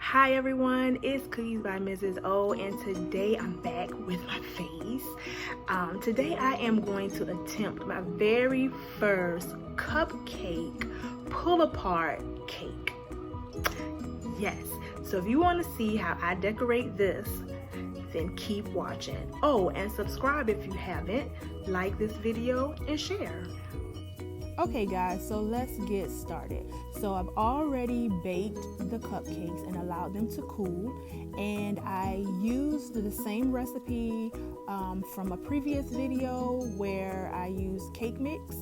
Hi everyone, it's Cookies by Mrs. O, and today I'm back with my face. Today I am going to attempt my very first cupcake pull apart cake. Yes, so if you want to see how I decorate this, then keep watching. Oh, and subscribe if you haven't, like this video, and share. Okay guys, so let's get started. So I've already baked the cupcakes and allowed them to cool, and I used the same recipe from a previous video where I used cake mix.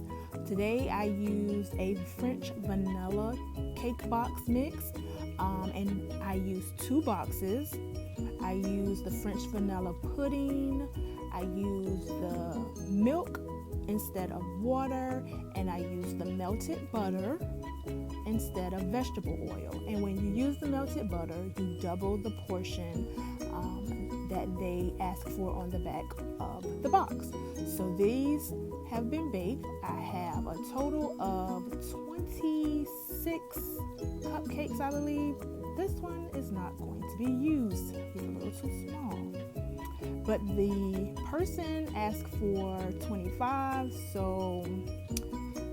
Today I used a French vanilla cake box mix, and I used 2 boxes. I used the French vanilla pudding, I used the milk instead of water, and I use the melted butter instead of vegetable oil. And when you use the melted butter, you double the portion that they ask for on the back of the box. So these have been baked. I have a total of 26 cupcakes, I believe. This one is not going to be used. It's a little too small. But the person asked for 25, so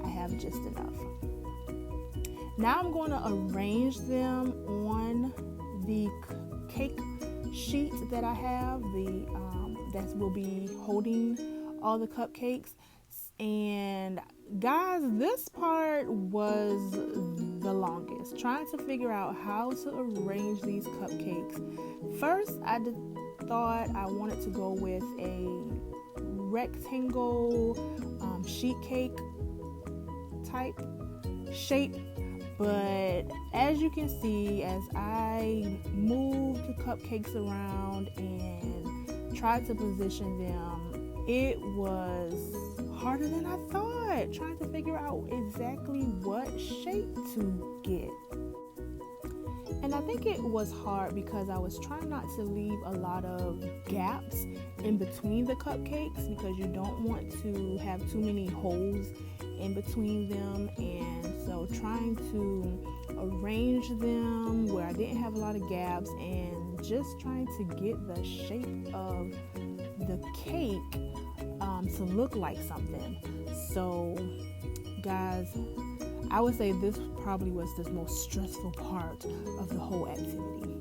I have just enough. Now I'm going to arrange them on the cake sheet that I have, that will be holding all the cupcakes. And guys, this part was the longest, trying to figure out how to arrange these cupcakes. First, I thought I wanted to go with a rectangle sheet cake type shape, but as you can see, as I moved the cupcakes around and tried to position them, it was harder than I thought, trying to figure out exactly what shape to get. And I think it was hard because I was trying not to leave a lot of gaps in between the cupcakes, because you don't want to have too many holes in between them. And so trying to arrange them where I didn't have a lot of gaps, and just trying to get the shape of the cake to look like something. So guys, I would say this probably was the most stressful part of the whole activity.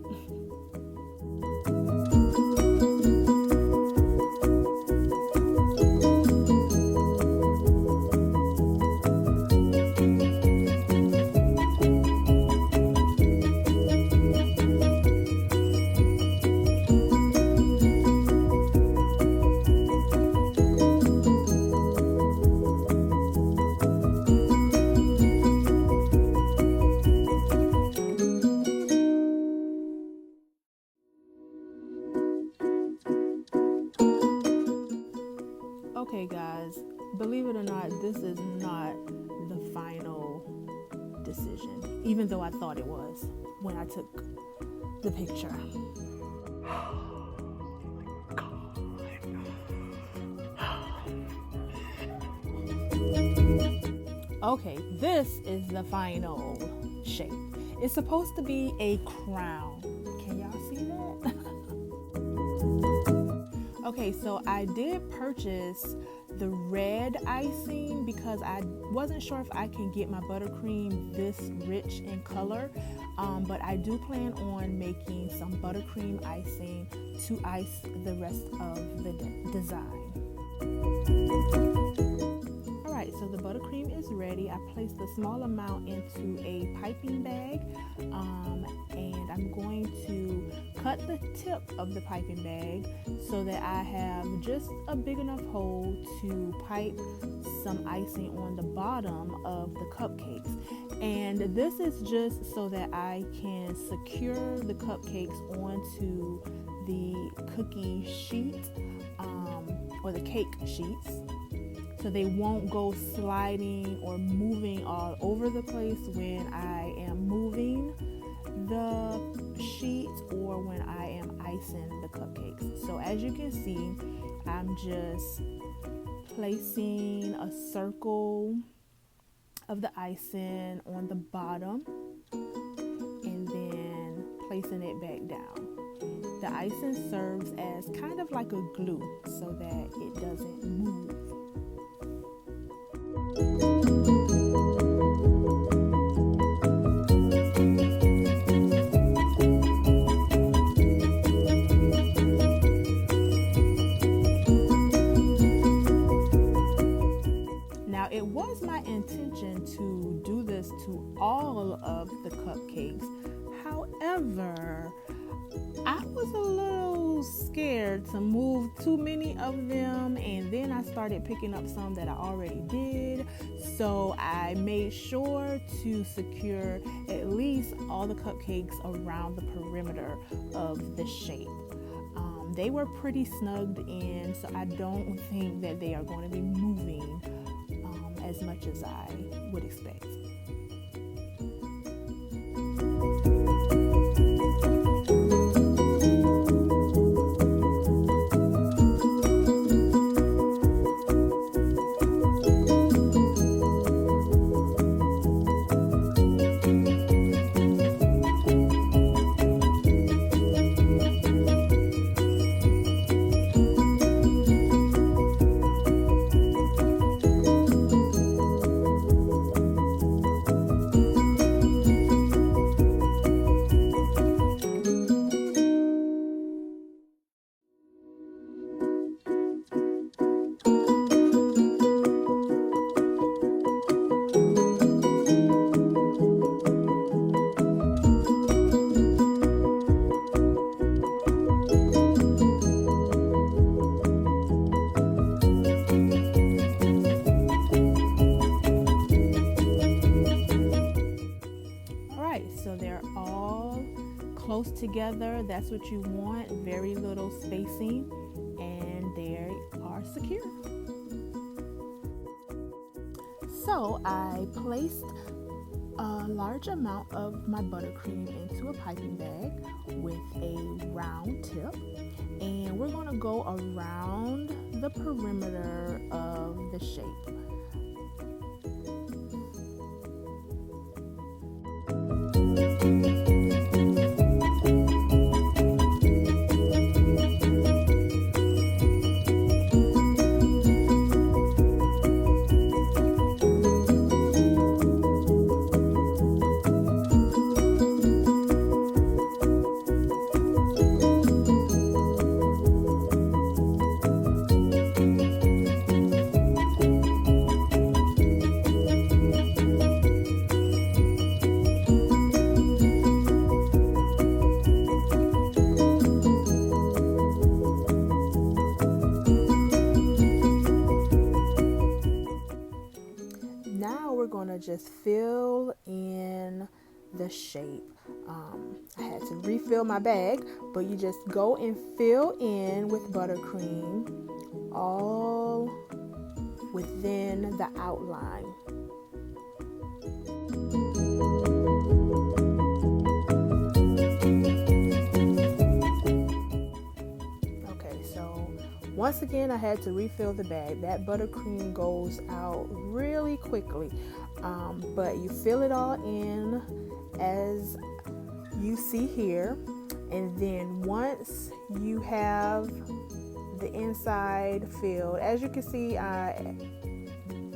Okay guys, believe it or not, this is not the final decision, even though I thought it was when I took the picture. Okay, this is the final shape. It's supposed to be a crown. Can y'all see that? Okay, so I did purchase the red icing because I wasn't sure if I can get my buttercream this rich in color, but I do plan on making some buttercream icing to ice the rest of the design. Alright, so the buttercream is ready. I placed a small amount into a piping bag, and I'm going to cut the tip of the piping bag so that I have just a big enough hole to pipe some icing on the bottom of the cupcakes. And this is just so that I can secure the cupcakes onto the cookie sheet, or the cake sheets, so they won't go sliding or moving all over the place when I am moving the sheet or when I am icing the cupcakes. So as you can see, I'm just placing a circle of the icing on the bottom, and then placing it back down. The icing serves as kind of like a glue so that it doesn't move. Now, it was my intention to do this to all of the cupcakes. However, I was a little scared to move too many of them, and then I started picking up some that I already did. So I made sure to secure at least all the cupcakes around the perimeter of the shape. They were pretty snugged in, so I don't think that they are going to be moving as much as I would expect. So they're all close together. That's what you want, very little spacing, and they are secure. So I placed a large amount of my buttercream into a piping bag with a round tip, and we're going to go around the perimeter of the shape. Just fill in the shape. I had to refill my bag, but you just go and fill in with buttercream all within the outline. Okay, so once again, I had to refill the bag. That buttercream goes out really quickly. But you fill it all in as you see here, and then once you have the inside filled, as you can see, I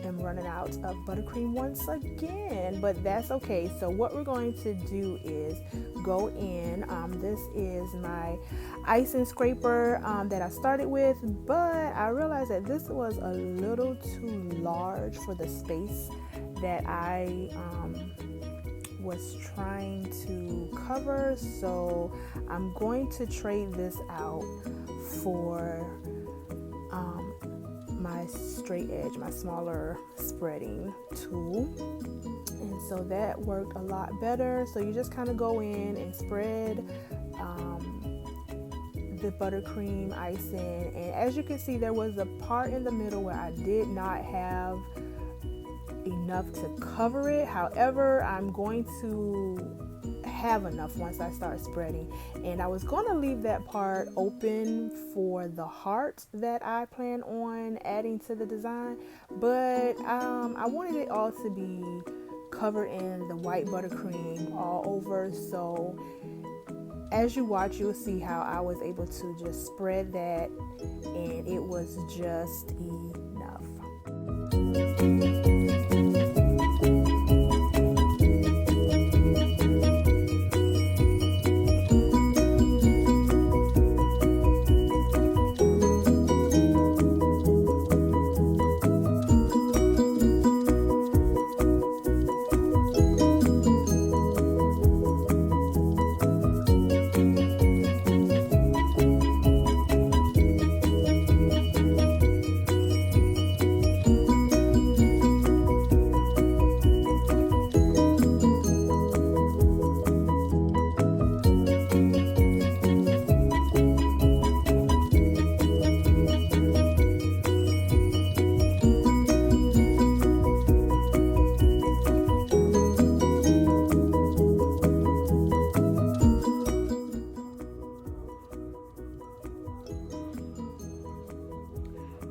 am running out of buttercream once again, but that's okay. So what we're going to do is go in. This is my icing scraper that I started with, but I realized that this was a little too large for the space that I was trying to cover, so I'm going to trade this out for my straight edge, my smaller spreading tool. And so that worked a lot better. So you just kind of go in and spread the buttercream icing, and as you can see, there was a part in the middle where I did not have enough to cover it. However, I'm going to have enough once I start spreading, and I was going to leave that part open for the heart that I plan on adding to the design, but I wanted it all to be covered in the white buttercream all over, so as you watch, you'll see how I was able to just spread that, and it was just enough.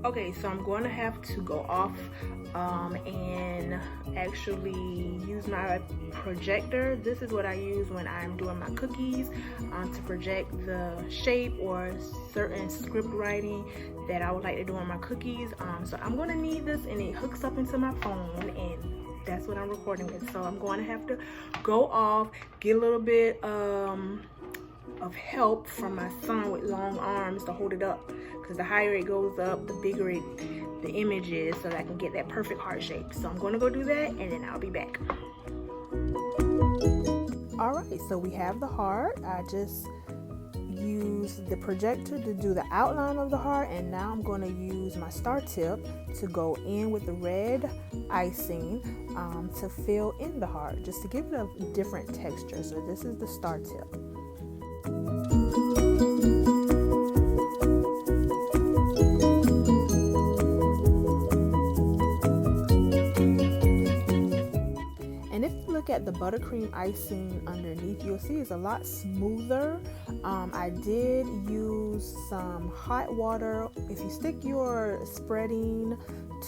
Okay, so I'm going to have to go off and actually use my projector. This is what I use when I'm doing my cookies to project the shape or certain script writing that I would like to do on my cookies. So I'm going to need this, and it hooks up into my phone, and that's what I'm recording with. So I'm going to have to go off, get a little bit of help from my son with long arms to hold it up, because the higher it goes up, the bigger the image is, so that I can get that perfect heart shape. So I'm going to go do that, and then I'll be back. All right, so we have the heart. I just used the projector to do the outline of the heart, and now I'm going to use my star tip to go in with the red icing to fill in the heart, just to give it a different texture. So this is the star tip. At the buttercream icing underneath, you'll see it's a lot smoother. I did use some hot water. If you stick your spreading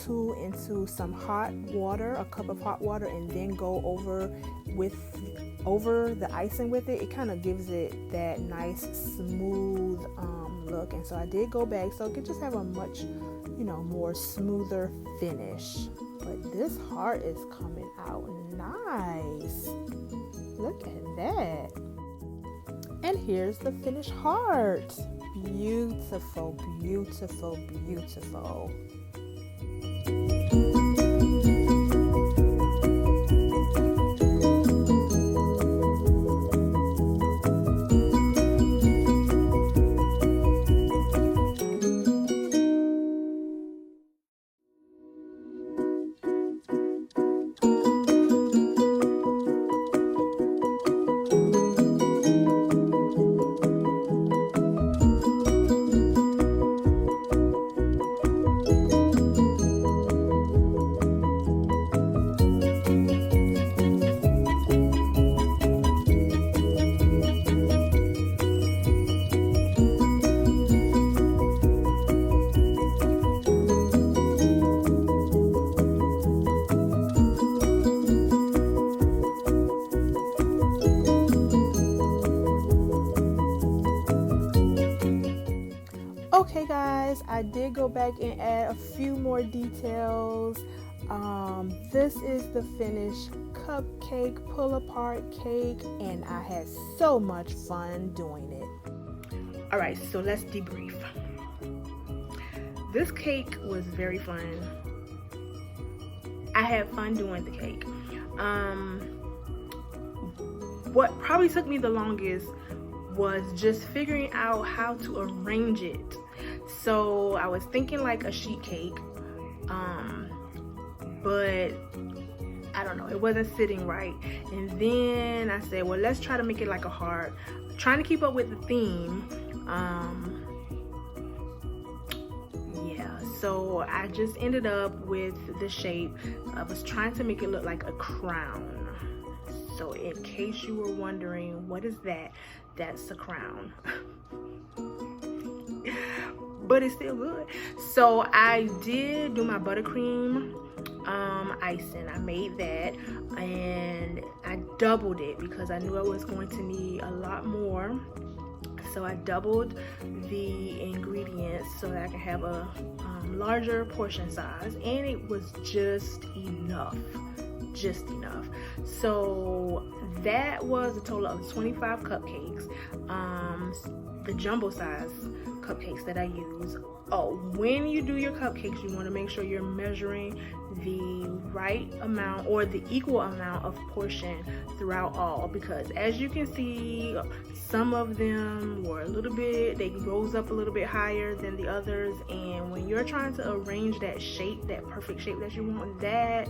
tool into some hot water, a cup of hot water, and then go over the icing with it, it kind of gives it that nice smooth look. And so I did go back so it could just have a much more smoother finish. But this heart is coming out nice. Look at that. And here's the finished heart. Beautiful, beautiful, beautiful. Okay guys, I did go back and add a few more details. This is the finished cupcake pull apart cake, and I had so much fun doing it. Alright, so let's debrief. This cake was very fun. I had fun doing the cake. What probably took me the longest was just figuring out how to arrange it. So I was thinking like a sheet cake, but I don't know, it wasn't sitting right. And then I said, well, let's try to make it like a heart, trying to keep up with the theme. Yeah, so I just ended up with the shape. I was trying to make it look like a crown. So in case you were wondering, what is that? That's the crown. But it's still good. So I did do my buttercream icing. I made that, and I doubled it because I knew I was going to need a lot more. So I doubled the ingredients so that I can have a larger portion size, and it was just enough. So that was a total of 25 cupcakes, the jumbo size cupcakes that I use. Oh, when you do your cupcakes, you want to make sure you're measuring the right amount or the equal amount of portion throughout all, because as you can see, some of them were they rose up a little bit higher than the others, and when you're trying to arrange that shape, that perfect shape that you want, that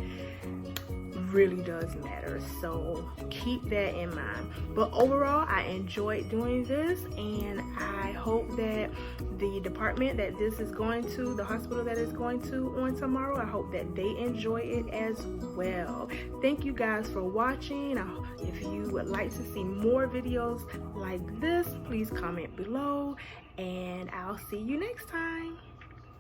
really does matter. So keep that in mind. But overall, I enjoyed doing this, and I hope that the department that this is going to, the hospital that is going to on tomorrow, I hope that they enjoy it as well. Thank you guys for watching. If you would like to see more videos like this, please comment below, and I'll see you next time.